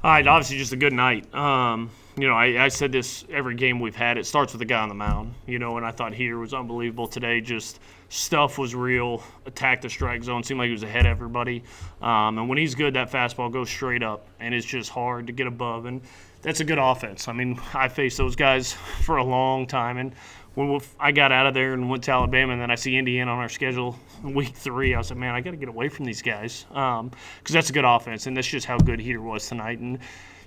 Obviously just a good night. I said this every game we've had. It starts with the guy on the mound, and I thought Heater was unbelievable today. Just stuff was real. Attacked the strike zone. Seemed like he was ahead of everybody. And when he's good, that fastball goes straight up, and it's just hard to get above. And that's a good offense. I mean, I faced those guys for a long time, and when I got out of there and went to Alabama, and then I see Indiana on our schedule week 3, I was like, man, I got to get away from these guys because that's a good offense, and that's just how good Heater was tonight. And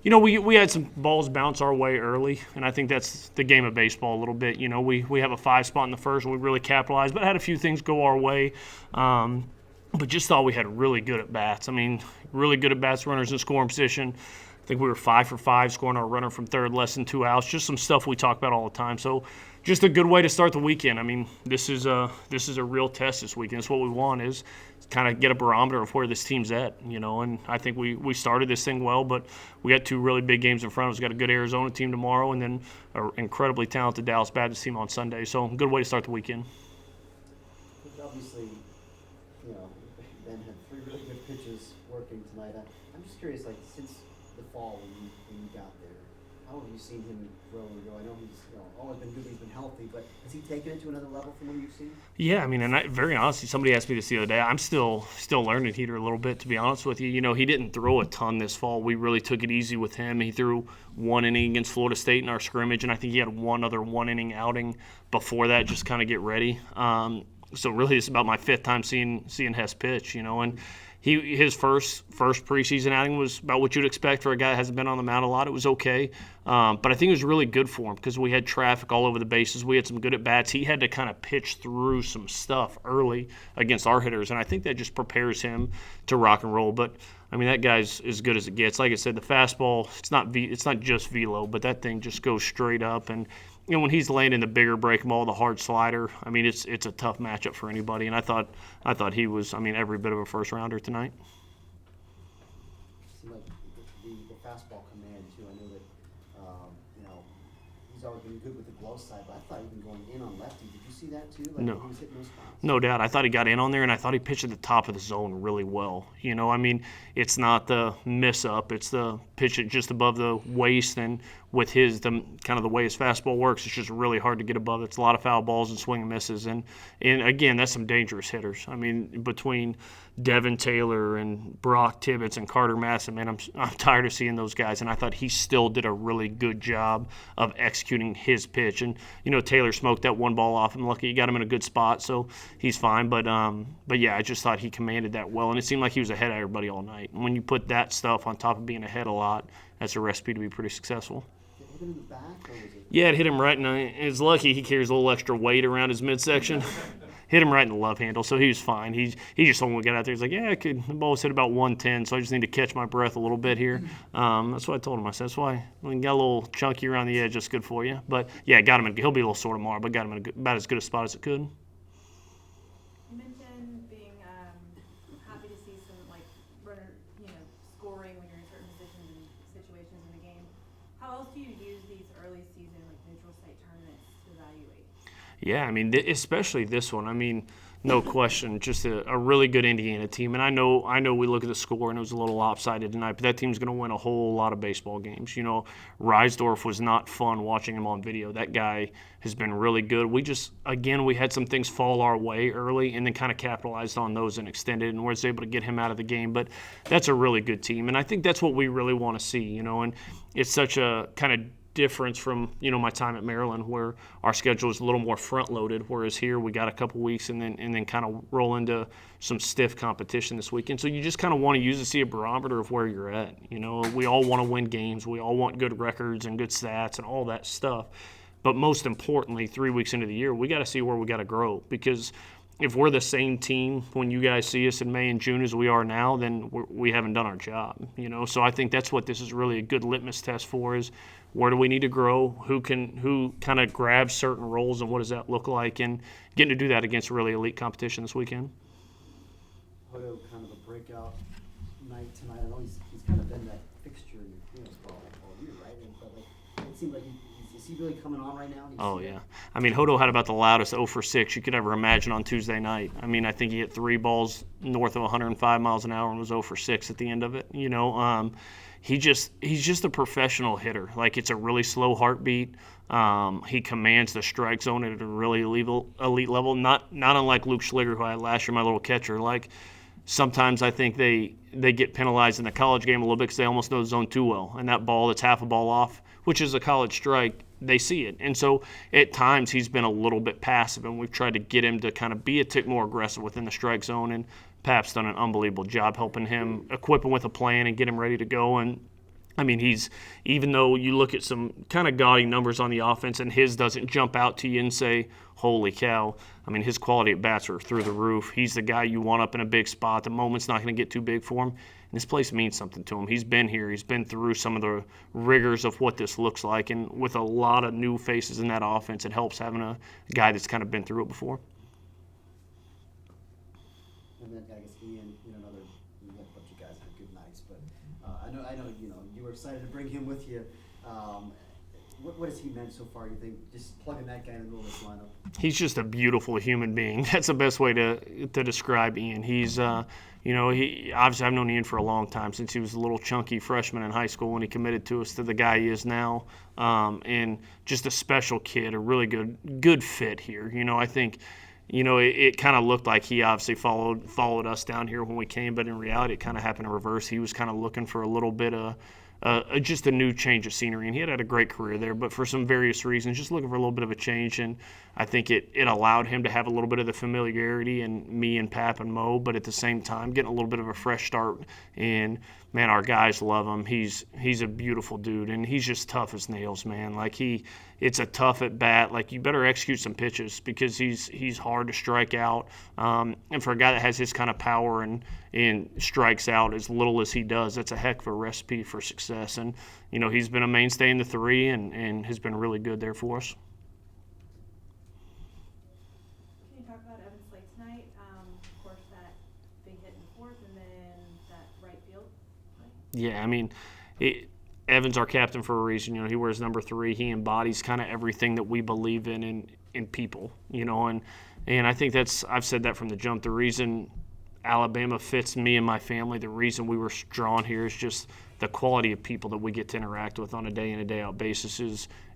we had some balls bounce our way early, and I think that's the game of baseball a little bit. We have a 5 spot in the first, and we really capitalized, but had a few things go our way. But just thought we had really good at bats. I mean, really good at bats, runners in scoring position. I think we were 5 for 5, scoring our runner from third, less than 2 outs. Just some stuff we talk about all the time. So just a good way to start the weekend. I mean, this is a real test this weekend. It's what we want is kind of get a barometer of where this team's at, and I think we started this thing well, but we got 2 really big games in front of us. We got a good Arizona team tomorrow and then an incredibly talented Dallas Baptist team on Sunday. So a good way to start the weekend. Obviously, Ben had 3 really good pitches working tonight. I'm just curious, since the fall when you got there, how have you seen him grow and go? I know he's always been good, he's been healthy, but has he taken it to another level from what you've seen? Yeah, I mean, and very honestly, somebody asked me this the other day. I'm still learning Heater a little bit, to be honest with you. He didn't throw a ton this fall. We really took it easy with him. He threw 1 inning against Florida State in our scrimmage, and I think he had one other 1-inning outing before that, just kind of get ready. So really, it's about my 5th time seeing Hess pitch, and his first preseason outing was about what you'd expect for a guy that hasn't been on the mound a lot. It was okay, but I think it was really good for him because we had traffic all over the bases. We had some good at-bats. He had to kind of pitch through some stuff early against our hitters, and I think that just prepares him to rock and roll. But, I mean, that guy's as good as it gets. Like I said, the fastball, it's not just velo, but that thing just goes straight up. And when he's laying in the bigger breaking ball, the hard slider, I mean, it's a tough matchup for anybody. And I thought he was, every bit of a first rounder tonight. Seemed like the fastball command too. I know that he's always been good with the glove side, but I thought even going in on lefty. Did you see that too? No. He was hitting those spots. No doubt. I thought he got in on there, and I thought he pitched at the top of the zone really well. It's not the miss up. It's the pitch it just above the waist, and with the way his fastball works, it's just really hard to get above. It's a lot of foul balls and swing and misses. And again, that's some dangerous hitters. I mean, between Devin Taylor and Brock Tibbetts and Carter Masson, man, I'm tired of seeing those guys. And I thought he still did a really good job of executing his pitch. And, Taylor smoked that 1 ball off him. Lucky he got him in a good spot, so he's fine. But yeah, I just thought he commanded that well. And it seemed like he was ahead of everybody all night. And when you put that stuff on top of being ahead a lot, that's a recipe to be pretty successful. Did it hit him in the back? Or was it... Yeah, it hit him right in it's lucky he carries a little extra weight around his midsection. Hit him right in the love handle, so he was fine. He just told me to get out there. He's like, yeah, the ball was hit about 110, so I just need to catch my breath a little bit here. That's what I told him. I said, that's why when you got a little chunky around the edge, that's good for you. But, yeah, he'll be a little sore tomorrow, but got him in about as good a spot as it could. You mentioned being happy to see some, runner, scoring when you're in certain positions and situations in the game. How else do you use these early season, neutral site tournaments to evaluate? Yeah, especially this one. No question, just a really good Indiana team. And I know we look at the score and it was a little lopsided tonight, but that team's going to win a whole lot of baseball games. Reisdorf was not fun watching him on video. That guy has been really good. We had some things fall our way early and then kind of capitalized on those and extended and was able to get him out of the game. But that's a really good team. And I think that's what we really want to see, and it's such a kind of difference from my time at Maryland where our schedule is a little more front loaded, whereas here we got a couple weeks and then kind of roll into some stiff competition this weekend. So you just kind of want to use to see a barometer of where you're at. We all want to win games, we all want good records and good stats and all that stuff, but most importantly 3 weeks into the year we got to see where we got to grow, because if we're the same team when you guys see us in May and June as we are now, then we haven't done our job, So I think that's what this is really a good litmus test for, is where do we need to grow, who kind of grabs certain roles, and what does that look like, and getting to do that against really elite competition this weekend. Hodo, kind of a breakout night tonight. I know he's kind of been that fixture in your clearance ball all year, right? But it seemed like is he really coming on right now? Oh, yeah. Hodo had about the loudest 0 for 6 you could ever imagine on Tuesday night. I think he hit 3 balls north of 105 miles an hour and was 0 for 6 at the end of it. he's just a professional hitter. Like, it's a really slow heartbeat. He commands the strike zone at a really elite level. Not unlike Luke Schliger, who I had last year, my little catcher. Like, sometimes I think they get penalized in the college game a little bit because they almost know the zone too well. And that ball that's half a ball off, which is a college strike, they see it. And so at times he's been a little bit passive, and we've tried to get him to kind of be a tick more aggressive within the strike zone. And Pap's done an unbelievable job helping him, equip him with a plan and get him ready to go. And I mean, even though you look at some kind of gaudy numbers on the offense and his doesn't jump out to you and say, holy cow, I mean, his quality at bats are through the roof. He's the guy you want up in a big spot. The moment's not going to get too big for him. And this place means something to him. He's been here. He's been through some of the rigors of what this looks like. And with a lot of new faces in that offense, it helps having a guy that's kind of been through it before. And then I guess Ian, you had a bunch of guys had good nights, but I know, you were excited to bring him with you. What has he meant so far, you think, just plugging that guy in the middle of this lineup? He's just a beautiful human being. That's the best way to describe Ian. He's, obviously I've known Ian for a long time, since he was a little chunky freshman in high school when he committed to us to the guy he is now. And just a special kid, a really good fit here. I think, it kind of looked like he obviously followed us down here when we came, but in reality it kind of happened in reverse. He was kind of looking for a little bit of just a new change of scenery, and he had a great career there, but for some various reasons, just looking for a little bit of a change. And I think it allowed him to have a little bit of the familiarity and me and Pap and Mo, but at the same time getting a little bit of a fresh start. And man, our guys love him. He's a beautiful dude, and he's just tough as nails, man. Like, it's a tough at bat. Like, you better execute some pitches because he's hard to strike out. And for a guy that has his kind of power and strikes out as little as he does, that's a heck of a recipe for success. And he's been a mainstay in the 3 and has been really good there for us. Can you talk about Evan Slate tonight? Of course, that big hit in the 4th, and then that right field play. Yeah, I mean, Evan's our captain for a reason. He wears number 3. He embodies kind of everything that we believe in people. And I think I've said that from the jump. The reason Alabama fits me and my family, the reason we were drawn here, is just the quality of people that we get to interact with on a day in and day out basis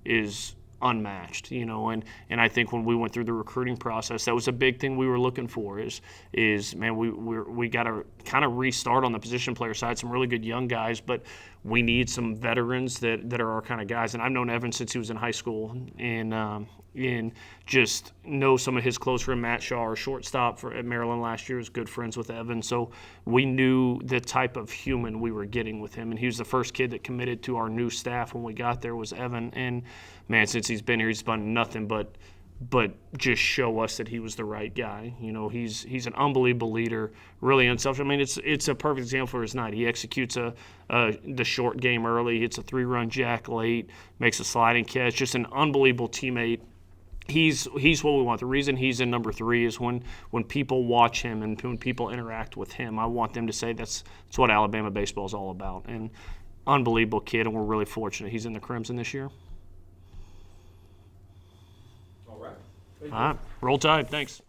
is unmatched, and I think when we went through the recruiting process, that was a big thing we were looking for is man, we got to kind of restart on the position player side, some really good young guys, but we need some veterans that are our kind of guys. And I've known Evan since he was in high school, and just know some of his close friend Matt Shaw, our shortstop at Maryland last year, was good friends with Evan. So we knew the type of human we were getting with him. And he was the first kid that committed to our new staff when we got there was Evan. And man, since he's been here, he's done nothing but just show us that he was the right guy. He's an unbelievable leader, really unselfish. I mean, it's a perfect example for his night. He executes the short game early, hits a 3-run jack late, makes a sliding catch, just an unbelievable teammate. He's what we want. The reason he's in number 3 is when people watch him and when people interact with him, I want them to say that's what Alabama baseball is all about. And unbelievable kid, and we're really fortunate he's in the Crimson this year. All right. All right. Roll Tide. Thanks.